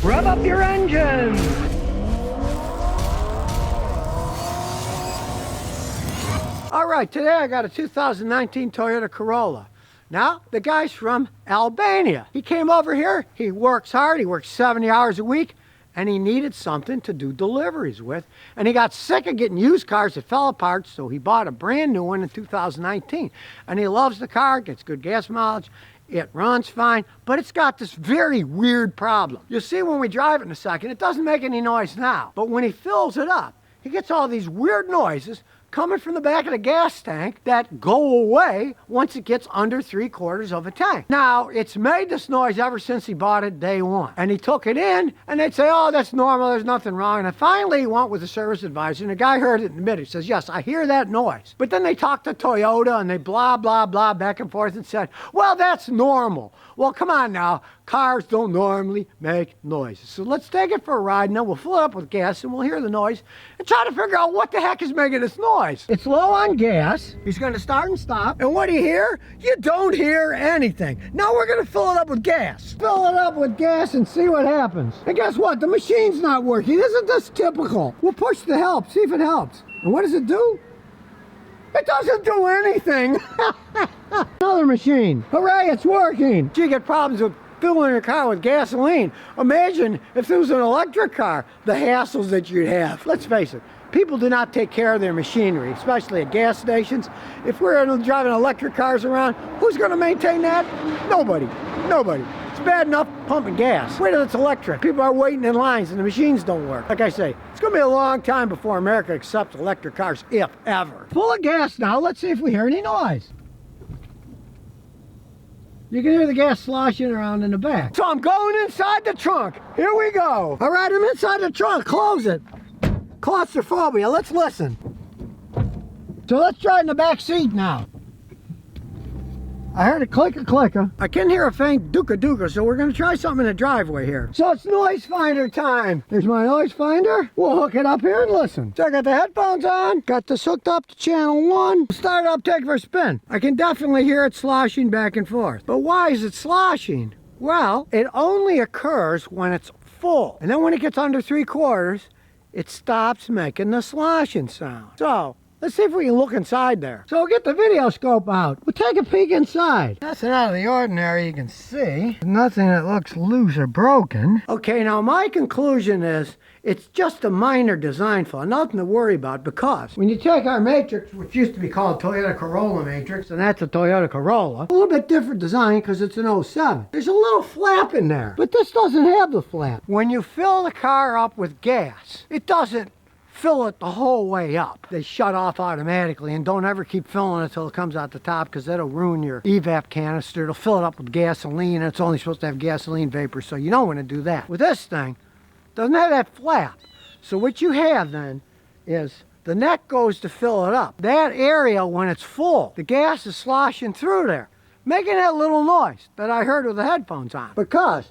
Rev up your engine! All right, today I got a 2019 Toyota Corolla. Now, the guy's from Albania. He came over here, he works hard, he works 70 hours a week, and he needed something to do deliveries with. And he got sick of getting used cars that fell apart, so he bought a brand new one in 2019. And he loves the car, gets good gas mileage, it runs fine, but it's got this very weird problem. You'll see when we drive it in a second, it doesn't make any noise now. But when he fills it up, he gets all these weird noises coming from the back of the gas tank that go away once it gets under 3/4 of a tank. Now, it's made this noise ever since he bought it day one. And he took it in, and they'd say, oh, that's normal, there's nothing wrong. And finally, he went with the service advisor, and the guy heard it and admitted. He says, yes, I hear that noise. But then they talked to Toyota, and they blah, blah, blah, back and forth, and said, well, that's normal. Well, come on now. Cars don't normally make noises. So let's take it for a ride, and then we'll fill it up with gas, and we'll hear the noise, and try to figure out what the heck is making this noise. It's low on gas. He's going to start and stop. And what do you hear? You don't hear anything. Now we're going to fill it up with gas. Fill it up with gas and see what happens. And guess what? The machine's not working. Isn't this typical? We'll push the help, see if it helps. And what does it do? It doesn't do anything. Another machine. Hooray, it's working. You get problems with filling your car with gasoline. Imagine if there was an electric car, the hassles that you'd have. Let's face it, people do not take care of their machinery, especially at gas stations. If we're driving electric cars around, who's going to maintain that? Nobody. Nobody. It's bad enough pumping gas. Wait till it's electric. People are waiting in lines and the machines don't work. Like I say, it's going to be a long time before America accepts electric cars, if ever. Full of gas now. Let's see if we hear any noise. You can hear the gas sloshing around in the back. So I'm going inside the trunk. Here we go. All right, I'm inside the trunk. Close it. Claustrophobia. Let's listen. So let's try it in the back seat now. I heard a clicker. I can hear a faint dooka, so we're going to try something in the driveway here. So it's noise finder time. Here's my noise finder. We'll hook it up here and listen. So I got the headphones on. Got this hooked up to channel 1. Start it up, take it for a spin. I can definitely hear it sloshing back and forth. But why is it sloshing? Well, it only occurs when it's full. And then when it gets under 3/4, it stops making the sloshing sound. So let's see if we can look inside there. So we'll get the video scope out. We'll take a peek inside. Nothing out of the ordinary you can see. Nothing that looks loose or broken. Okay, now my conclusion is it's just a minor design flaw. Nothing to worry about, because when you take our Matrix, which used to be called Toyota Corolla Matrix, and that's a Toyota Corolla, a little bit different design because it's an 07. There's a little flap in there, but this doesn't have the flap. When you fill the car up with gas, it doesn't fill it the whole way up. They shut off automatically, and don't ever keep filling it till it comes out the top, because that'll ruin your evap canister. It'll fill it up with gasoline, and it's only supposed to have gasoline vapor, so you don't want to do that. With this thing, it doesn't have that flap. So what you have then is the neck goes to fill it up. That area, when it's full, the gas is sloshing through there, making that little noise that I heard with the headphones on. Because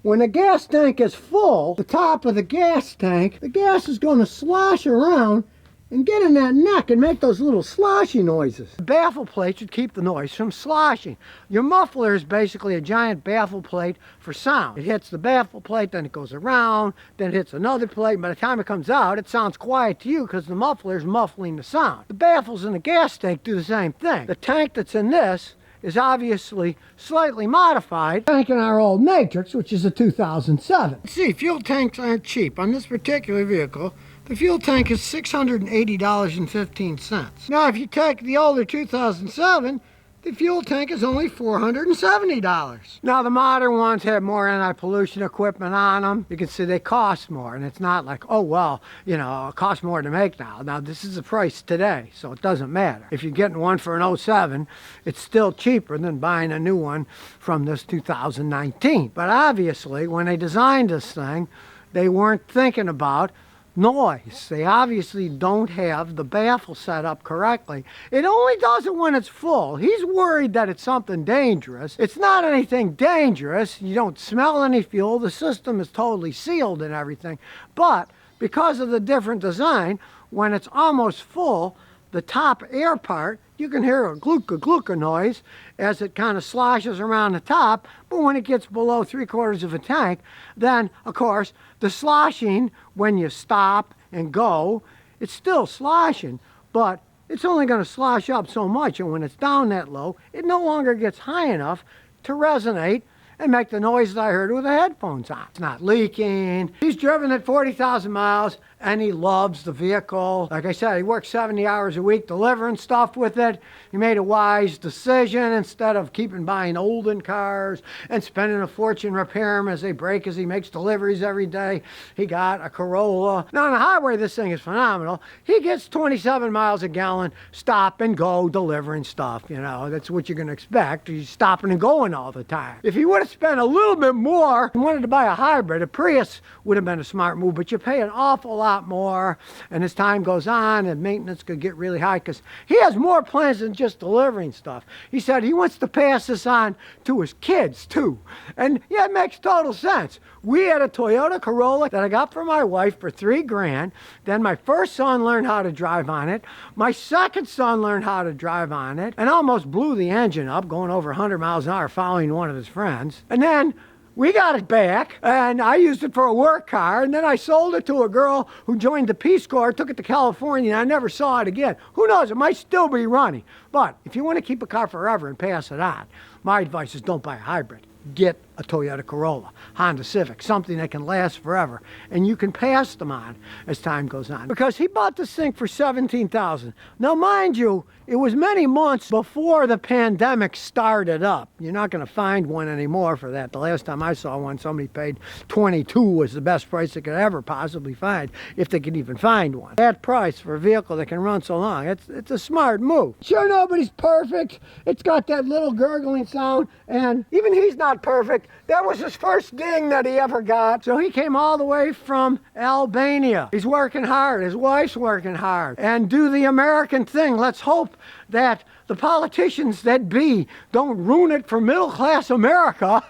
when the gas tank is full, the top of the gas tank, the gas is going to slosh around and get in that neck and make those little sloshy noises. The baffle plate should keep the noise from sloshing. Your muffler is basically a giant baffle plate for sound. It hits the baffle plate, then it goes around, then it hits another plate, and by the time it comes out, it sounds quiet to you because the muffler is muffling the sound. The baffles in the gas tank do the same thing. The tank that's in this is obviously slightly modified. Tank in our old Matrix, which is a 2007. Let's see, fuel tanks aren't cheap. On this particular vehicle, the fuel tank is $680.15. Now, if you take the older 2007, the fuel tank is only $470. Now, the modern ones have more anti-pollution equipment on them. You can see they cost more, and it's not like, oh, well, you know, it costs more to make now. Now, this is the price today, so it doesn't matter. If you're getting one for an 07, it's still cheaper than buying a new one from this 2019. But obviously, when they designed this thing, they weren't thinking about noise. They obviously don't have the baffle set up correctly. It only does it when it's full. He's worried that it's something dangerous. It's not anything dangerous. You don't smell any fuel. The system is totally sealed and everything. But because of the different design, when it's almost full, the top air part You can hear a gluka noise as it kind of sloshes around the top, but when it gets below 3/4 of a tank, then of course the sloshing, when you stop and go, it's still sloshing, but it's only going to slosh up so much, and when it's down that low, it no longer gets high enough to resonate and make the noise that I heard with the headphones on. It's not leaking. He's driven it 40,000 miles and he loves the vehicle. Like I said, he works 70 hours a week delivering stuff with it. He made a wise decision. Instead of buying olden cars and spending a fortune repairing them as they break, as he makes deliveries every day, he got a Corolla. Now on the highway, this thing is phenomenal. He gets 27 miles a gallon, stop and go delivering stuff. You know, that's what you're gonna expect. He's stopping and going all the time. If he would have spent a little bit more and wanted to buy a hybrid, a Prius would have been a smart move, but you pay an awful lot more, and as time goes on and maintenance could get really high, because he has more plans than just delivering stuff. He said he wants to pass this on to his kids too, and yeah, it makes total sense. We had a Toyota Corolla that I got for my wife for $3,000. Then my first son learned how to drive on it. My second son learned how to drive on it and almost blew the engine up going over 100 miles an hour following one of his friends. And then we got it back, and I used it for a work car, and then I sold it to a girl who joined the Peace Corps, took it to California, and I never saw it again. Who knows, it might still be running. But if you want to keep a car forever and pass it on, my advice is don't buy a hybrid. Get a Toyota Corolla, Honda Civic, something that can last forever, and you can pass them on as time goes on. Because he bought this thing for $17,000. Now, mind you, it was many months before the pandemic started up. You're not going to find one anymore for that. The last time I saw one, somebody paid $22 was the best price they could ever possibly find, if they could even find one. That price for a vehicle that can run so long, it's a smart move. Sure, nobody's perfect. It's got that little gurgling sound, and even he's not perfect. That was his first ding that he ever got. So he came all the way from Albania. He's working hard. His wife's working hard. And do the American thing. Let's hope that the politicians that be don't ruin it for middle-class America.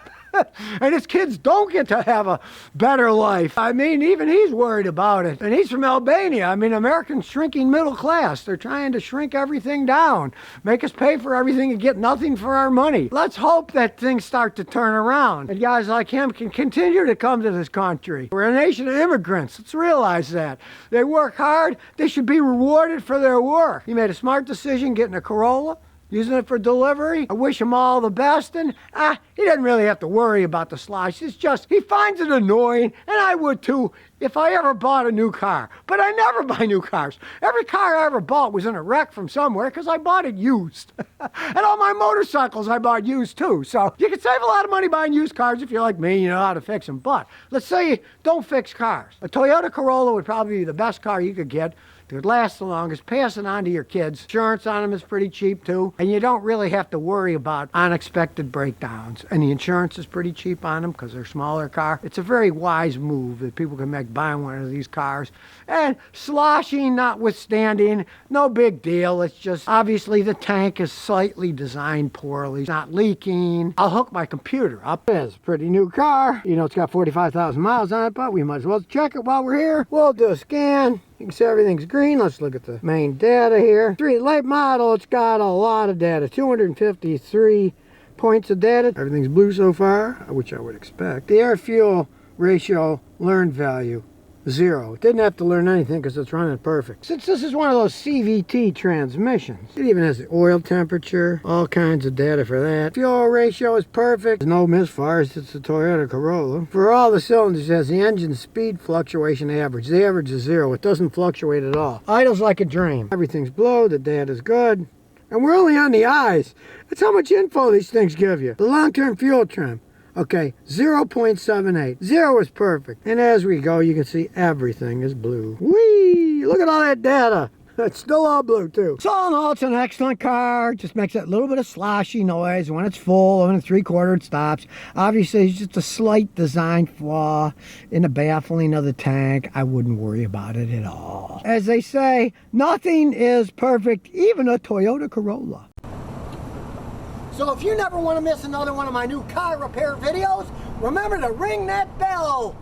And his kids don't get to have a better life. I mean, even he's worried about it. And he's from Albania. I mean, Americans shrinking middle class. They're trying to shrink everything down, make us pay for everything and get nothing for our money. Let's hope that things start to turn around and guys like him can continue to come to this country. We're a nation of immigrants. Let's realize that. They work hard. They should be rewarded for their work. He made a smart decision getting a Corolla, using it for delivery. I wish him all the best, and he doesn't really have to worry about the slosh. It's just, he finds it annoying, and I would too if I ever bought a new car. But I never buy new cars. Every car I ever bought was in a wreck from somewhere because I bought it used. And all my motorcycles I bought used too. So you can save a lot of money buying used cars if you're like me, you know how to fix them. But let's say you don't fix cars. A Toyota Corolla would probably be the best car you could get. It would last the longest, pass it on to your kids. Insurance on them is pretty cheap too, and you don't really have to worry about unexpected breakdowns. And the insurance is pretty cheap on them because they're a smaller car. It's a very wise move that people can make buying one of these cars. And sloshing notwithstanding, no big deal. It's just obviously the tank is slightly designed poorly. It's not leaking. I'll hook my computer up. It's a pretty new car. You know, it's got 45,000 miles on it, but we might as well check it while we're here. We'll do a scan. You can see everything's green. Let's look at the main data here. Late model, it's got a lot of data. 253 points of data. Everything's blue so far, which I would expect. The air-fuel ratio learned value, 0. It didn't have to learn anything because it's running perfect. Since this is one of those CVT transmissions, it even has the oil temperature, all kinds of data for that. Fuel ratio is perfect. There's no misfires. It's a Toyota Corolla. For all the cylinders, it has the engine speed fluctuation average. The average is 0. It doesn't fluctuate at all. Idles like a dream. Everything's blue. The data's good. And we're only on the eyes. That's how much info these things give you. The long-term fuel trim. Okay, 0.78. 0 is perfect. And as we go, you can see everything is blue. Whee! Look at all that data. It's still all blue, too. So all in all, it's an excellent car. Just makes that little bit of sloshy noise. When it's full, when it's 3/4, it stops. Obviously, it's just a slight design flaw in the baffling of the tank. I wouldn't worry about it at all. As they say, nothing is perfect, even a Toyota Corolla. So if you never want to miss another one of my new car repair videos, remember to ring that bell.